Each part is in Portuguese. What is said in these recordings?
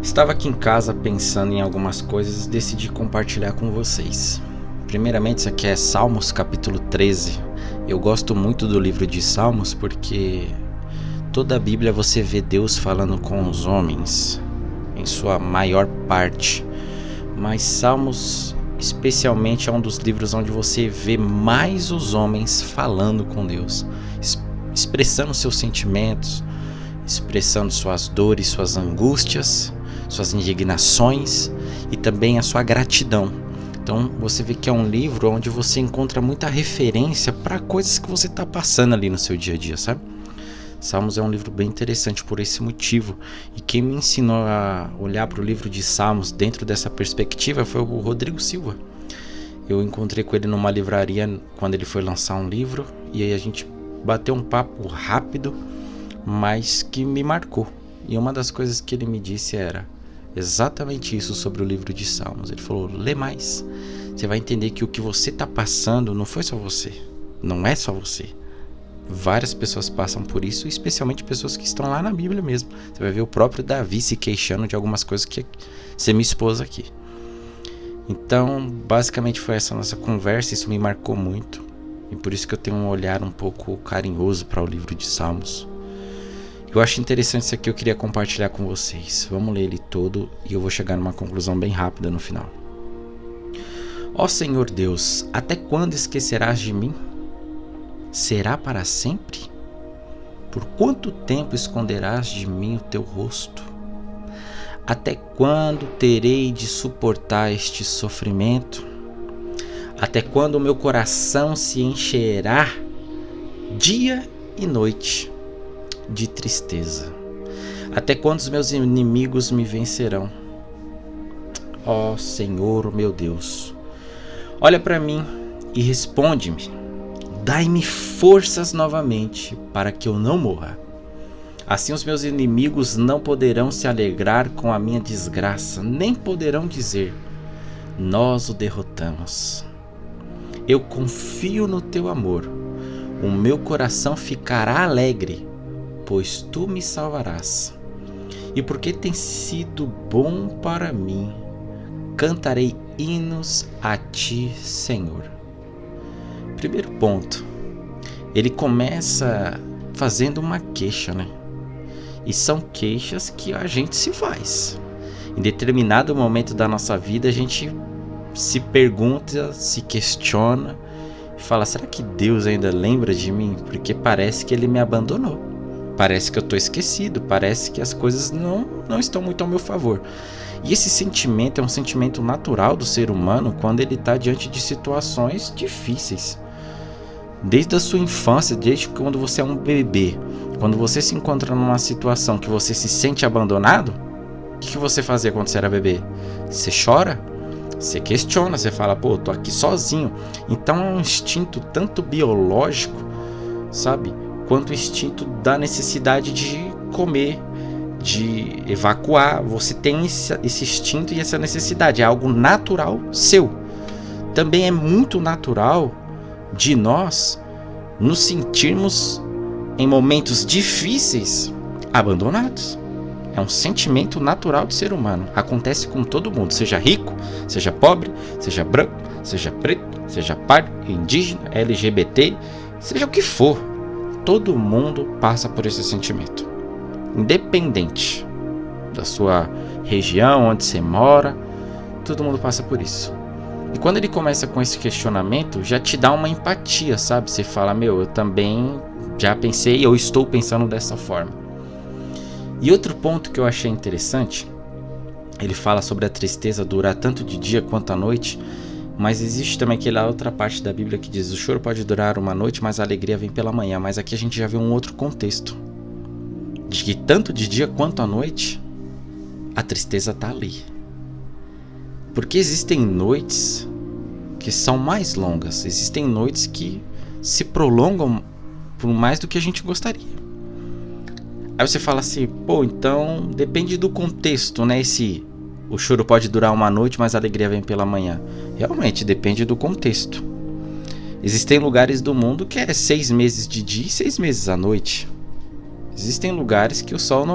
Estava aqui em casa pensando em algumas coisas e decidi compartilhar com vocês. Primeiramente, isso aqui é Salmos capítulo 13. Eu gosto muito do livro de Salmos porque toda a Bíblia você vê Deus falando com os homens, em sua maior parte. Mas Salmos especialmente é um dos livros onde você vê mais os homens falando com Deus, expressando seus sentimentos, expressando suas dores, suas angústias, suas indignações e também a sua gratidão. Então você vê que é um livro onde você encontra muita referência para coisas que você está passando ali no seu dia a dia, sabe? Salmos é um livro bem interessante por esse motivo, e quem me ensinou a olhar para o livro de Salmos dentro dessa perspectiva foi o Rodrigo Silva. Eu encontrei com ele numa livraria quando ele foi lançar um livro, e aí a gente bateu um papo rápido, mas que me marcou. E uma das coisas que ele me disse era exatamente isso sobre o livro de Salmos. Ele falou: lê mais, você vai entender que o que você está passando não foi só você, não é só você. Várias pessoas passam por isso, especialmente pessoas que estão lá na Bíblia mesmo. Você vai ver o próprio Davi se queixando de algumas coisas que você me expôs aqui. Então, basicamente foi essa nossa conversa, isso me marcou muito. E por isso que eu tenho um olhar um pouco carinhoso para o livro de Salmos. Eu acho interessante isso aqui, eu queria compartilhar com vocês. Vamos ler ele todo e eu vou chegar numa conclusão bem rápida no final. Ó Senhor Deus, até quando esquecerás de mim? Será para sempre? Por quanto tempo esconderás de mim o teu rosto? Até quando terei de suportar este sofrimento? Até quando o meu coração se encherá dia e noite de tristeza? Até quando os meus inimigos me vencerão? Ó Senhor, meu Deus, olha para mim e responde-me. Dai-me forças novamente, para que eu não morra. Assim os meus inimigos não poderão se alegrar com a minha desgraça, nem poderão dizer: nós o derrotamos. Eu confio no teu amor. O meu coração ficará alegre, pois tu me salvarás. E porque tens sido bom para mim, cantarei hinos a ti, Senhor. Primeiro ponto, ele começa fazendo uma queixa, né? E são queixas que a gente se faz. Em determinado momento da nossa vida, a gente se pergunta, se questiona e fala: será que Deus ainda lembra de mim? Porque parece que ele me abandonou. Parece que eu estou esquecido, parece que as coisas não estão muito ao meu favor. E esse sentimento é um sentimento natural do ser humano quando ele está diante de situações difíceis. Desde a sua infância, desde quando você é um bebê, quando você se encontra numa situação que você se sente abandonado, o que você fazia quando você era bebê? Você chora, você questiona, você fala: pô, eu tô aqui sozinho. Então é um instinto tanto biológico, sabe, quanto o instinto da necessidade de comer, de evacuar. Você tem esse instinto e essa necessidade, é algo natural seu. Também é muito natural de nós nos sentirmos em momentos difíceis abandonados. É um sentimento natural do ser humano. Acontece com todo mundo, seja rico, seja pobre, seja branco, seja preto, seja pardo, indígena, LGBT, seja o que for. Todo mundo passa por esse sentimento, independente da sua região, onde você mora, todo mundo passa por isso. E quando ele começa com esse questionamento, já te dá uma empatia, sabe? Você fala: meu, eu também já pensei, eu estou pensando dessa forma. E outro ponto que eu achei interessante, ele fala sobre a tristeza durar tanto de dia quanto à noite, mas existe também aquela outra parte da Bíblia que diz: o choro pode durar uma noite, mas a alegria vem pela manhã. Mas aqui a gente já vê um outro contexto, de que tanto de dia quanto à noite, a tristeza está ali. Porque existem noites que são mais longas, existem noites que se prolongam por mais do que a gente gostaria. Aí você fala assim: pô, então depende do contexto, né? O choro pode durar uma noite, mas a alegria vem pela manhã. Realmente, depende do contexto. Existem lugares do mundo que é 6 meses de dia e 6 meses à noite. Existem lugares que o sol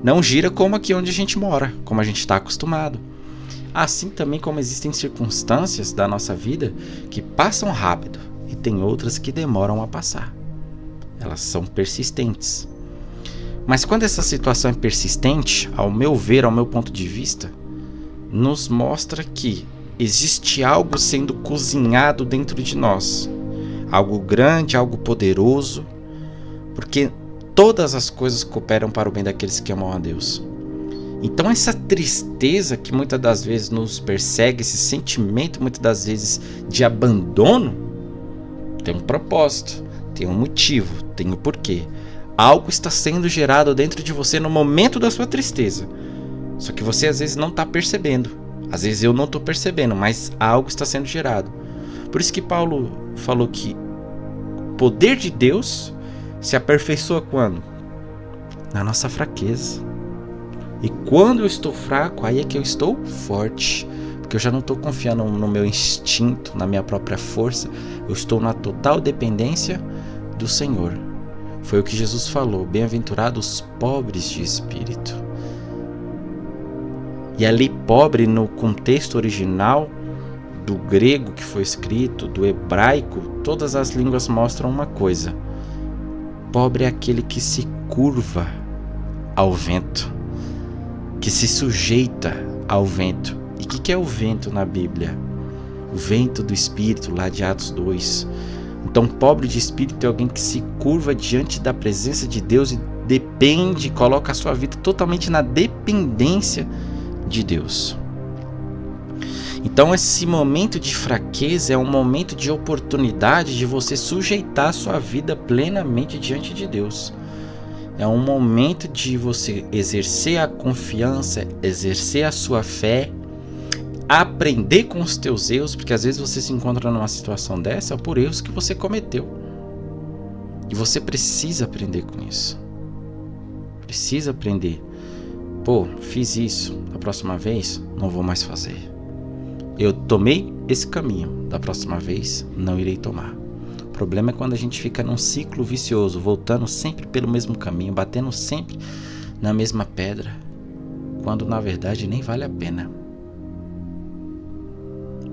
não gira como aqui onde a gente mora, como a gente está acostumado. Assim também como existem circunstâncias da nossa vida que passam rápido e tem outras que demoram a passar. Elas são persistentes. Mas quando essa situação é persistente, ao meu ver, ao meu ponto de vista, nos mostra que existe algo sendo cozinhado dentro de nós. Algo grande, algo poderoso, porque todas as coisas cooperam para o bem daqueles que amam a Deus. Então essa tristeza que muitas das vezes nos persegue, esse sentimento muitas das vezes de abandono, tem um propósito, tem um motivo, tem um porquê. Algo está sendo gerado dentro de você no momento da sua tristeza. Só que você às vezes não está percebendo. Às vezes eu não estou percebendo, mas algo está sendo gerado. Por isso que Paulo falou que o poder de Deus se aperfeiçoa quando? Na nossa fraqueza. E quando eu estou fraco, aí é que eu estou forte. Porque eu já não estou confiando no meu instinto, na minha própria força. Eu estou na total dependência do Senhor. Foi o que Jesus falou: bem-aventurados os pobres de espírito. E ali pobre no contexto original do grego que foi escrito, do hebraico, todas as línguas mostram uma coisa: pobre é aquele que se curva ao vento, que se sujeita ao vento. E o que é o vento na Bíblia? O vento do Espírito, lá de Atos 2. Então, pobre de espírito é alguém que se curva diante da presença de Deus e depende, coloca a sua vida totalmente na dependência de Deus. Então, esse momento de fraqueza é um momento de oportunidade de você sujeitar a sua vida plenamente diante de Deus. É um momento de você exercer a confiança, exercer a sua fé, aprender com os teus erros, porque às vezes você se encontra numa situação dessa por erros que você cometeu. E você precisa aprender com isso. Precisa aprender. Pô, fiz isso, da próxima vez não vou mais fazer. Eu tomei esse caminho, da próxima vez não irei tomar. O problema é quando a gente fica num ciclo vicioso, voltando sempre pelo mesmo caminho, batendo sempre na mesma pedra, quando na verdade nem vale a pena.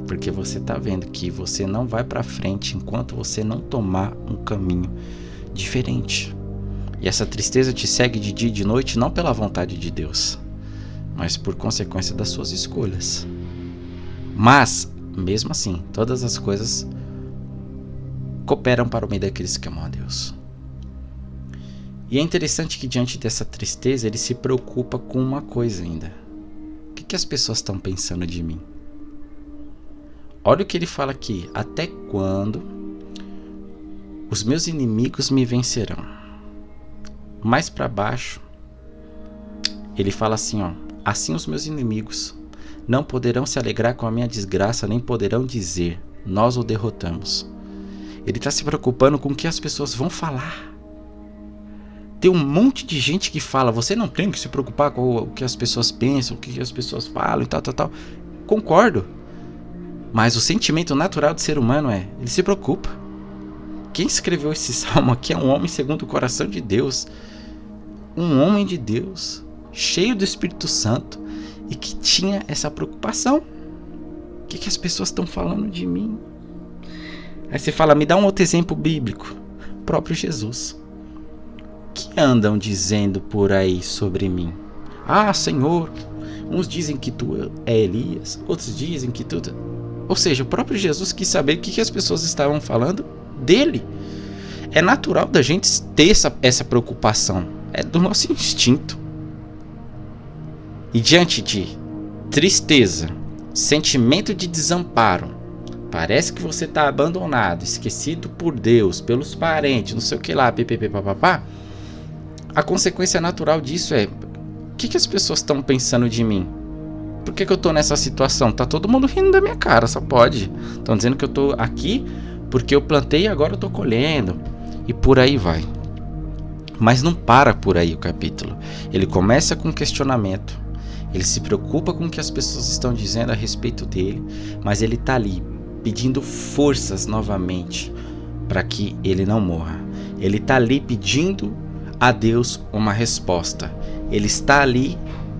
Porque você está vendo que você não vai para frente enquanto você não tomar um caminho diferente. E essa tristeza te segue de dia e de noite não pela vontade de Deus, mas por consequência das suas escolhas. Mas, mesmo assim, todas as coisas cooperam para o bem daqueles que amam a Deus. E é interessante que diante dessa tristeza ele se preocupa com uma coisa ainda. O que as pessoas estão pensando de mim? Olha o que ele fala aqui: até quando os meus inimigos me vencerão? Mais para baixo, ele fala assim, ó: assim os meus inimigos não poderão se alegrar com a minha desgraça, nem poderão dizer, nós o derrotamos. Ele está se preocupando com o que as pessoas vão falar. Tem um monte de gente que fala, você não tem que se preocupar com o que as pessoas pensam, o que as pessoas falam e tal. Concordo. Mas o sentimento natural do ser humano ele se preocupa. Quem escreveu esse salmo aqui é um homem segundo o coração de Deus. Um homem de Deus, cheio do Espírito Santo, e que tinha essa preocupação. O que as pessoas estão falando de mim? Aí você fala, me dá um outro exemplo bíblico. O próprio Jesus. O que andam dizendo por aí sobre mim? Ah, Senhor, uns dizem que tu é Elias, outros dizem que tu... Ou seja, o próprio Jesus quis saber o que as pessoas estavam falando dele. É natural da gente ter essa preocupação. É do nosso instinto. E diante de tristeza, sentimento de desamparo, parece que você está abandonado, esquecido por Deus, pelos parentes, não sei o que lá, papapá. A consequência natural disso é: o que as pessoas estão pensando de mim? Por que eu estou nessa situação? Tá todo mundo rindo da minha cara, só pode. Estão dizendo que eu estou aqui porque eu plantei e agora eu estou colhendo. E por aí vai. Mas não para por aí o capítulo. Ele começa com um questionamento. Ele se preocupa com o que as pessoas estão dizendo a respeito dele, mas ele está ali pedindo forças novamente para que ele não morra. Ele está ali pedindo a Deus uma resposta. Ele está ali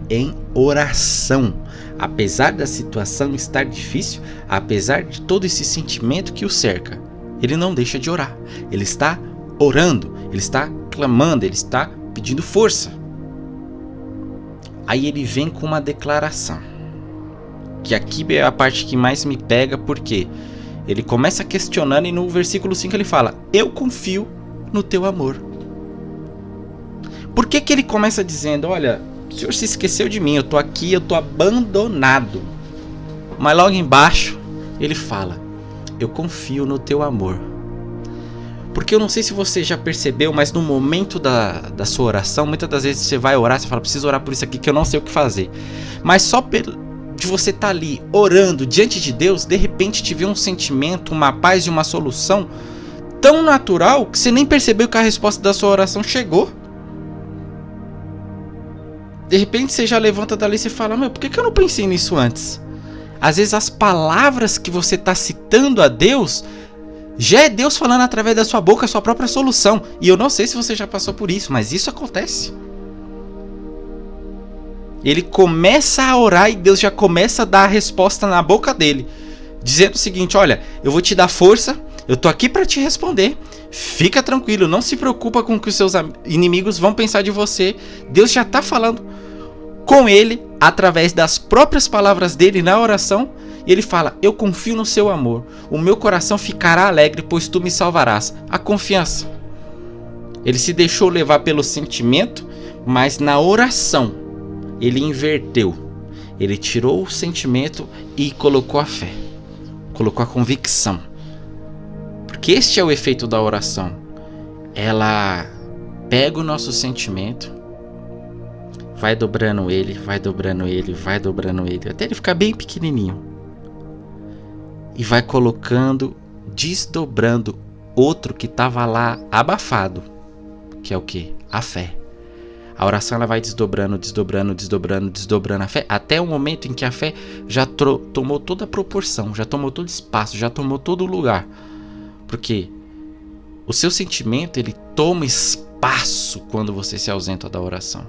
em oração. Apesar da situação estar difícil, apesar de todo esse sentimento que o cerca, ele não deixa de orar. Ele está orando, ele está clamando, ele está pedindo força. Aí ele vem com uma declaração, que aqui é a parte que mais me pega, porque ele começa questionando e no versículo 5 ele fala: eu confio no teu amor. Por que ele começa dizendo: olha, o Senhor se esqueceu de mim, eu tô aqui, eu tô abandonado. Mas logo embaixo ele fala: eu confio no teu amor. Porque eu não sei se você já percebeu, mas no momento da sua oração, muitas das vezes você vai orar, você fala: preciso orar por isso aqui que eu não sei o que fazer. Mas só de você estar ali orando diante de Deus, de repente te vê um sentimento, uma paz e uma solução tão natural que você nem percebeu que a resposta da sua oração chegou. De repente você já levanta dali e você fala: meu, por que eu não pensei nisso antes? Às vezes as palavras que você está citando a Deus, já é Deus falando através da sua boca a sua própria solução. E eu não sei se você já passou por isso, mas isso acontece. Ele começa a orar e Deus já começa a dar a resposta na boca dele, dizendo o seguinte: olha, eu vou te dar força, eu tô aqui para te responder, fica tranquilo, não se preocupa com o que os seus inimigos vão pensar de você. Deus já está falando com ele através das próprias palavras dele na oração. E ele fala: eu confio no seu amor, o meu coração ficará alegre, pois tu me salvarás. A confiança. Ele se deixou levar pelo sentimento, mas na oração ele inverteu. Ele tirou o sentimento e colocou a fé, colocou a convicção. Porque este é o efeito da oração. Ela pega o nosso sentimento, vai dobrando ele, vai dobrando ele, vai dobrando ele, até ele ficar bem pequenininho. E vai colocando, desdobrando outro que estava lá abafado, que é o que? A fé. A oração ela vai desdobrando, desdobrando, desdobrando, desdobrando a fé, até o momento em que a fé já tomou toda a proporção, já tomou todo espaço, já tomou todo o lugar. Porque o seu sentimento ele toma espaço quando você se ausenta da oração.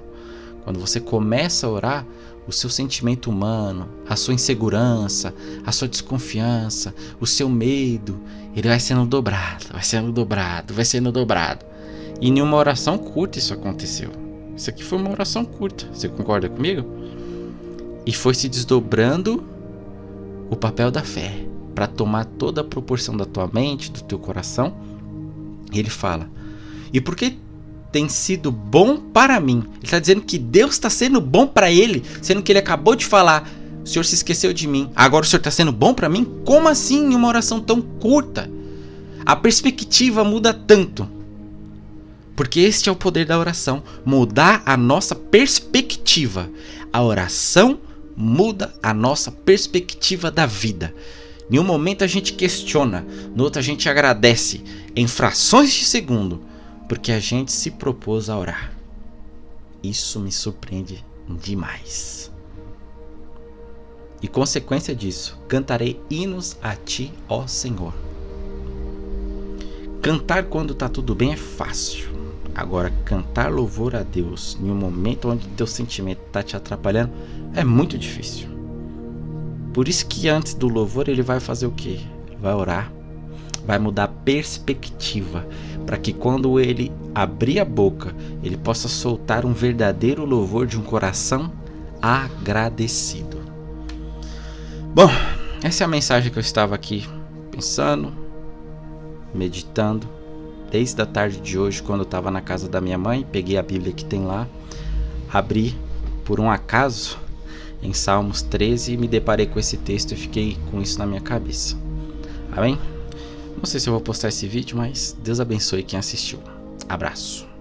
Quando você começa a orar, o seu sentimento humano, a sua insegurança, a sua desconfiança, o seu medo, ele vai sendo dobrado, vai sendo dobrado, vai sendo dobrado. E em uma oração curta isso aconteceu. Isso aqui foi uma oração curta, você concorda comigo? E foi se desdobrando o papel da fé, para tomar toda a proporção da tua mente, do teu coração. E ele fala: e por que tem sido bom para mim? Ele está dizendo que Deus está sendo bom para ele, sendo que ele acabou de falar: o Senhor se esqueceu de mim, agora o Senhor está sendo bom para mim? Como assim em uma oração tão curta? A perspectiva muda tanto. Porque este é o poder da oração, mudar a nossa perspectiva. A oração muda a nossa perspectiva da vida. Em um momento a gente questiona, no outro a gente agradece, em frações de segundo, porque a gente se propôs a orar. Isso me surpreende demais. E consequência disso, cantarei hinos a ti, ó Senhor. Cantar quando está tudo bem é fácil. Agora, cantar louvor a Deus em um momento onde teu sentimento está te atrapalhando é muito difícil. Por isso que antes do louvor ele vai fazer o quê? Vai orar, vai mudar a perspectiva, para que quando ele abrir a boca, ele possa soltar um verdadeiro louvor de um coração agradecido. Bom, essa é a mensagem que eu estava aqui pensando, meditando, desde a tarde de hoje, quando eu estava na casa da minha mãe. Peguei a Bíblia que tem lá, abri por um acaso em Salmos 13 e me deparei com esse texto e fiquei com isso na minha cabeça. Amém? Não sei se eu vou postar esse vídeo, mas Deus abençoe quem assistiu. Abraço.